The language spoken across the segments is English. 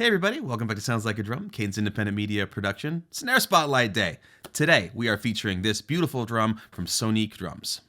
Hey everybody, welcome back to Sounds Like a Drum, Cadence Independent Media Production, Snare Spotlight Day. Today, we are featuring this beautiful drum from Sonique Drums.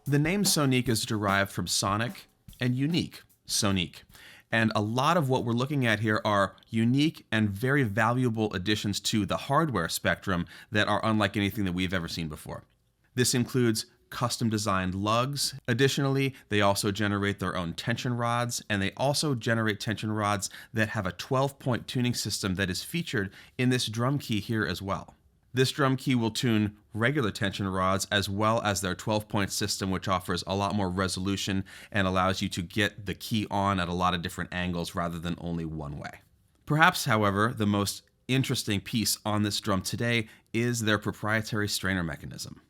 The name Sonique is derived from sonic and unique, Sonique. And a lot of what we're looking at here are unique and very valuable additions to the hardware spectrum that are unlike anything that we've ever seen before. This includes custom designed lugs. Additionally, they also generate their own tension rods, and they also generate tension rods that have a 12-point tuning system that is featured in this drum key here as well. This drum key will tune regular tension rods as well as their 12-point system, which offers a lot more resolution and allows you to get the key on at a lot of different angles rather than only one way. Perhaps, however, the most interesting piece on this drum today is their proprietary strainer mechanism.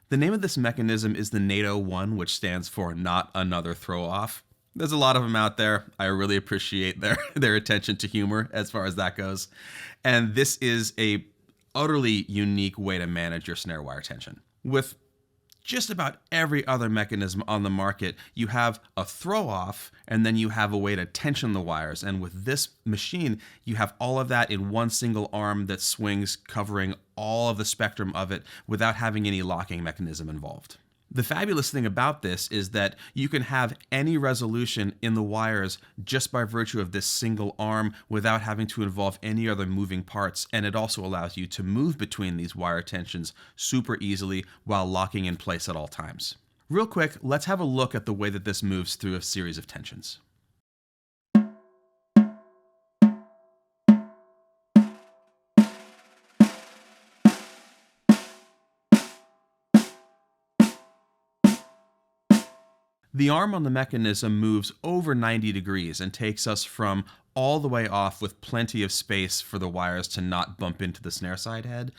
The name of this mechanism is the NATO-1, which stands for Not Another Throw-Off. There's a lot of them out there. I really appreciate their attention to humor as far as that goes. And this is a utterly unique way to manage your snare wire tension. With just about every other mechanism on the market, you have a throw off and then you have a way to tension the wires. And with this machine, you have all of that in one single arm that swings, covering all of the spectrum of it without having any locking mechanism involved. The fabulous thing about this is that you can have any resolution in the wires just by virtue of this single arm without having to involve any other moving parts, and it also allows you to move between these wire tensions super easily while locking in place at all times. Real quick, let's have a look at the way that this moves through a series of tensions. The arm on the mechanism moves over 90 degrees and takes us from all the way off with plenty of space for the wires to not bump into the snare side head,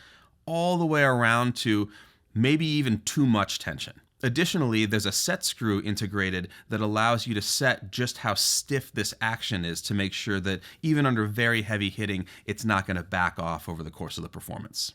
all the way around to maybe even too much tension. Additionally, there's a set screw integrated that allows you to set just how stiff this action is to make sure that even under very heavy hitting, it's not going to back off over the course of the performance.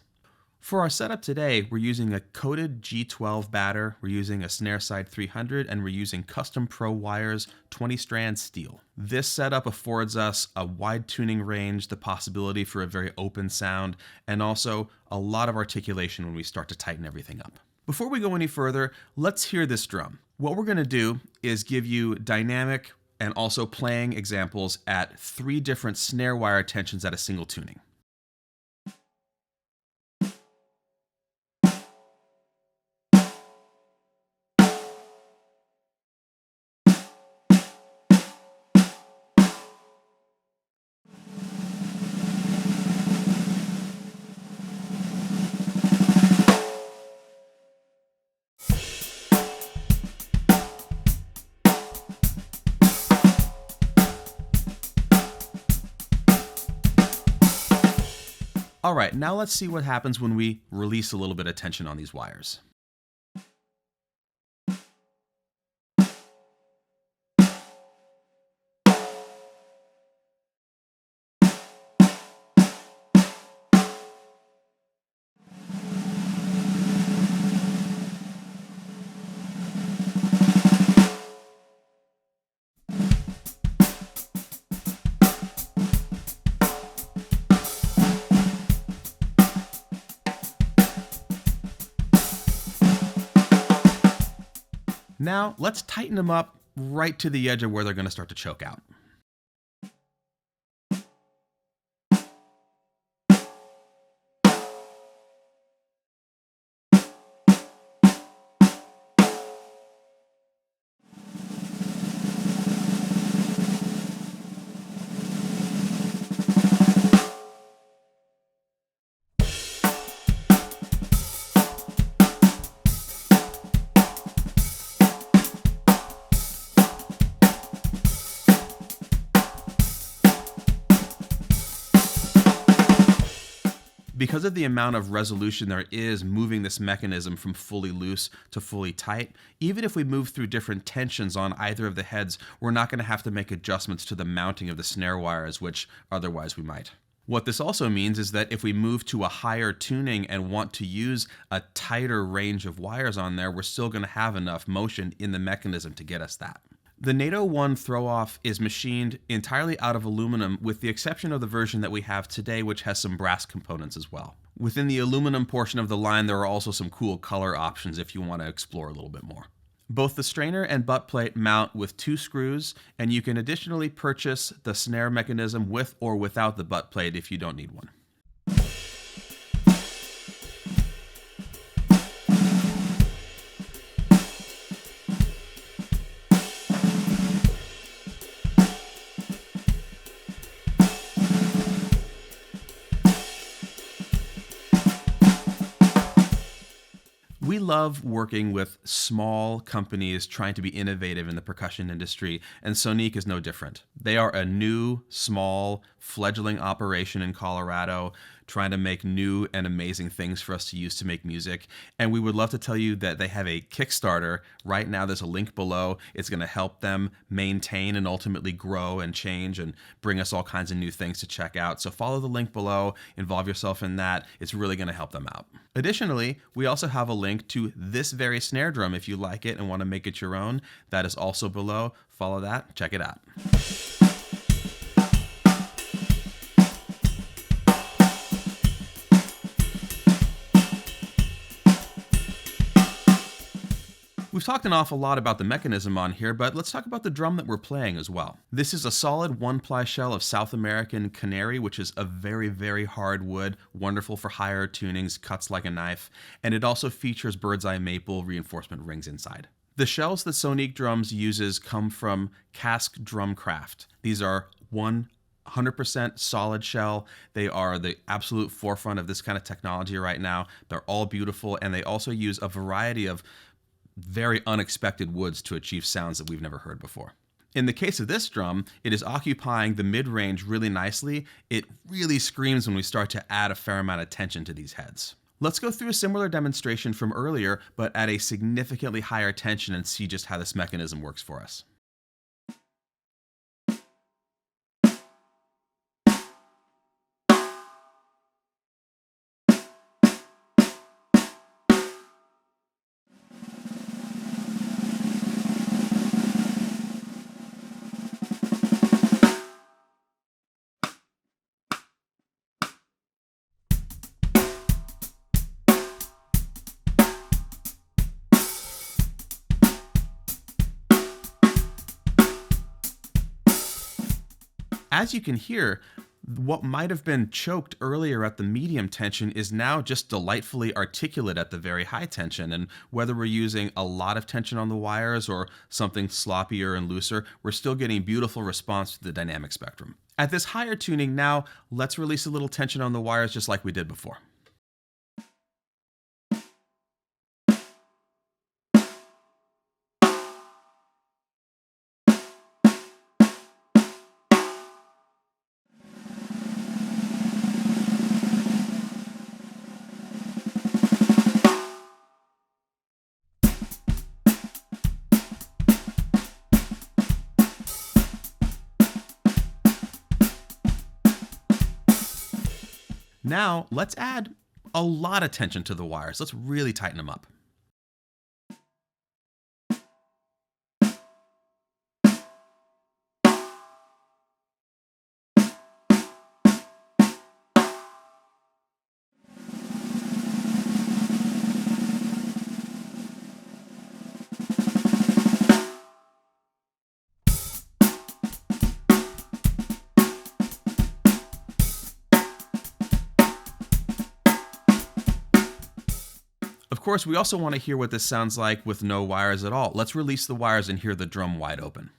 For our setup today, we're using a coated G12 batter, we're using a snare side 300, and we're using custom pro wires, 20-strand steel. This setup affords us a wide tuning range, the possibility for a very open sound, and also a lot of articulation when we start to tighten everything up. Before we go any further, let's hear this drum. What we're going to do is give you dynamic and also playing examples at 3 different snare wire tensions at a single tuning. All right, now let's see what happens when we release a little bit of tension on these wires. Now, let's tighten them up right to the edge of where they're going to start to choke out. Because of the amount of resolution there is moving this mechanism from fully loose to fully tight, even if we move through different tensions on either of the heads, we're not going to have to make adjustments to the mounting of the snare wires, which otherwise we might. What this also means is that if we move to a higher tuning and want to use a tighter range of wires on there, we're still going to have enough motion in the mechanism to get us that. The NATO 1 throw-off is machined entirely out of aluminum, with the exception of the version that we have today, which has some brass components as well. Within the aluminum portion of the line, there are also some cool color options if you want to explore a little bit more. Both the strainer and butt plate mount with 2 screws, and you can additionally purchase the snare mechanism with or without the butt plate if you don't need one. We love working with small companies trying to be innovative in the percussion industry, and Sonique is no different. They are a new, small, fledgling operation in Colorado, trying to make new and amazing things for us to use to make music. And we would love to tell you that they have a Kickstarter. Right now, there's a link below. It's going to help them maintain and ultimately grow and change and bring us all kinds of new things to check out. So follow the link below, involve yourself in that. It's really going to help them out. Additionally, we also have a link to this very snare drum if you like it and want to make it your own. That is also below. Follow that, check it out. We've talked an awful lot about the mechanism on here, but let's talk about the drum that we're playing as well. This is a solid 1-ply shell of South American Canary, which is a very, very hard wood, wonderful for higher tunings, cuts like a knife, and it also features bird's eye maple reinforcement rings inside. The shells that Sonique Drums uses come from Cask Drumcraft. These are 100% solid shell. They are the absolute forefront of this kind of technology right now. They're all beautiful, and they also use a variety of very unexpected woods to achieve sounds that we've never heard before. In the case of this drum, it is occupying the mid-range really nicely. It really screams when we start to add a fair amount of tension to these heads. Let's go through a similar demonstration from earlier, but at a significantly higher tension and see just how this mechanism works for us. As you can hear, what might have been choked earlier at the medium tension is now just delightfully articulate at the very high tension. And whether we're using a lot of tension on the wires or something sloppier and looser, we're still getting beautiful response to the dynamic spectrum. At this higher tuning now, let's release a little tension on the wires just like we did before. Now, let's add a lot of tension to the wires. Let's really tighten them up. Of course, we also want to hear what this sounds like with no wires at all. Let's release the wires and hear the drum wide open.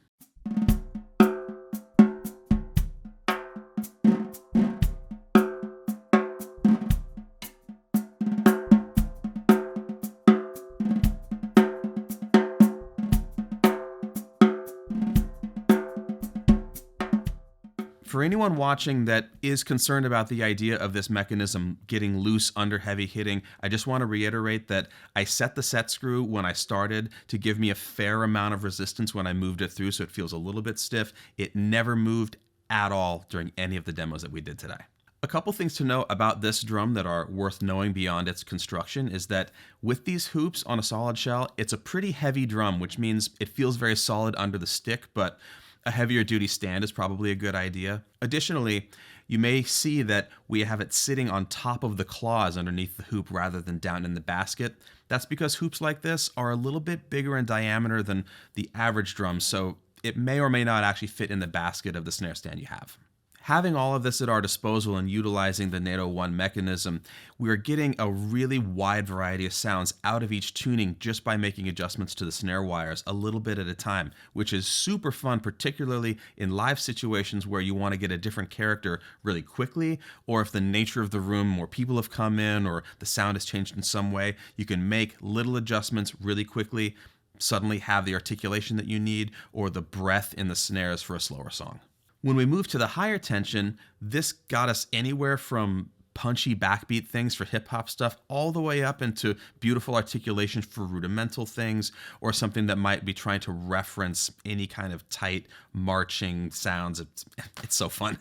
For anyone watching that is concerned about the idea of this mechanism getting loose under heavy hitting, I just want to reiterate that I set the set screw when I started to give me a fair amount of resistance when I moved it through, so it feels a little bit stiff. It never moved at all during any of the demos that we did today. A couple things to know about this drum that are worth knowing beyond its construction is that with these hoops on a solid shell, it's a pretty heavy drum, which means it feels very solid under the stick, but a heavier duty stand is probably a good idea. Additionally, you may see that we have it sitting on top of the claws underneath the hoop rather than down in the basket. That's because hoops like this are a little bit bigger in diameter than the average drum, so it may or may not actually fit in the basket of the snare stand you have. Having all of this at our disposal and utilizing the NATO 1 mechanism, we are getting a really wide variety of sounds out of each tuning just by making adjustments to the snare wires a little bit at a time, which is super fun, particularly in live situations where you want to get a different character really quickly, or if the nature of the room, more people have come in, or the sound has changed in some way, you can make little adjustments really quickly, suddenly have the articulation that you need, or the breath in the snares for a slower song. When we moved to the higher tension, this got us anywhere from punchy backbeat things for hip-hop stuff all the way up into beautiful articulation for rudimental things, or something that might be trying to reference any kind of tight marching sounds. It's so fun.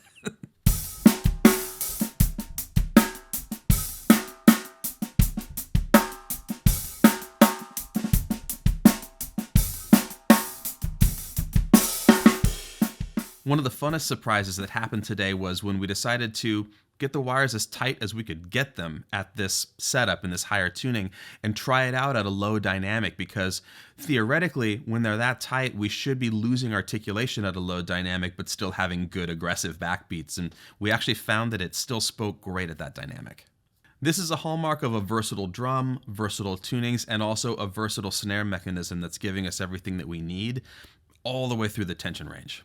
One of the funnest surprises that happened today was when we decided to get the wires as tight as we could get them at this setup in this higher tuning and try it out at a low dynamic, because theoretically, when they're that tight, we should be losing articulation at a low dynamic but still having good aggressive backbeats, and we actually found that it still spoke great at that dynamic. This is a hallmark of a versatile drum, versatile tunings, and also a versatile snare mechanism that's giving us everything that we need all the way through the tension range.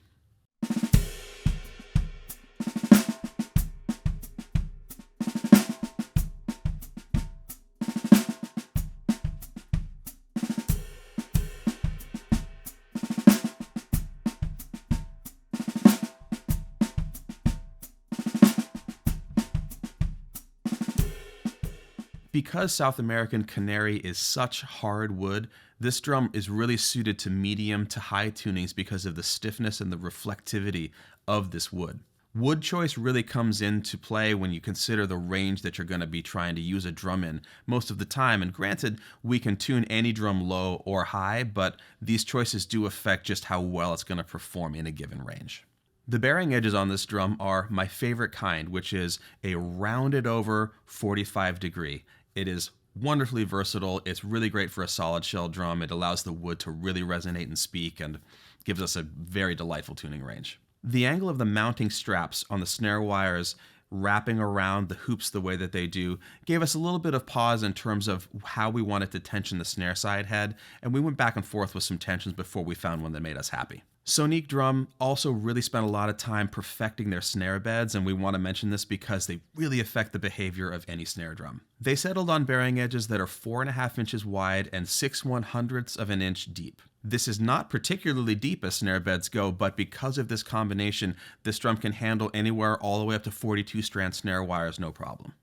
Because South American Canary is such hard wood, this drum is really suited to medium to high tunings because of the stiffness and the reflectivity of this wood. Wood choice really comes into play when you consider the range that you're going to be trying to use a drum in most of the time. And granted, we can tune any drum low or high, but these choices do affect just how well it's going to perform in a given range. The bearing edges on this drum are my favorite kind, which is a rounded over 45 degree. It is wonderfully versatile. It's really great for a solid shell drum. It allows the wood to really resonate and speak and gives us a very delightful tuning range. The angle of the mounting straps on the snare wires wrapping around the hoops the way that they do gave us a little bit of pause in terms of how we wanted to tension the snare side head, and we went back and forth with some tensions before we found one that made us happy. Sonique Drum also really spent a lot of time perfecting their snare beds, and we want to mention this because they really affect the behavior of any snare drum. They settled on bearing edges that are 4.5 inches wide and 6/100ths of an inch deep. This is not particularly deep as snare beds go, but because of this combination, this drum can handle anywhere all the way up to 42 strand snare wires no problem.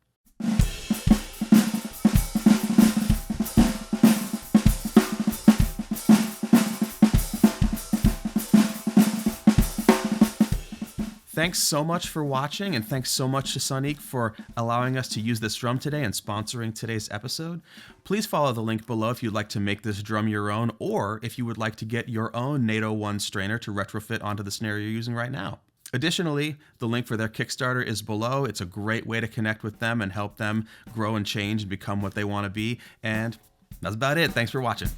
Thanks so much for watching, and thanks so much to Sonique for allowing us to use this drum today and sponsoring today's episode. Please follow the link below if you'd like to make this drum your own, or if you would like to get your own NATO 1 strainer to retrofit onto the snare you're using right now. Additionally, the link for their Kickstarter is below. It's a great way to connect with them and help them grow and change and become what they want to be. And that's about it. Thanks for watching.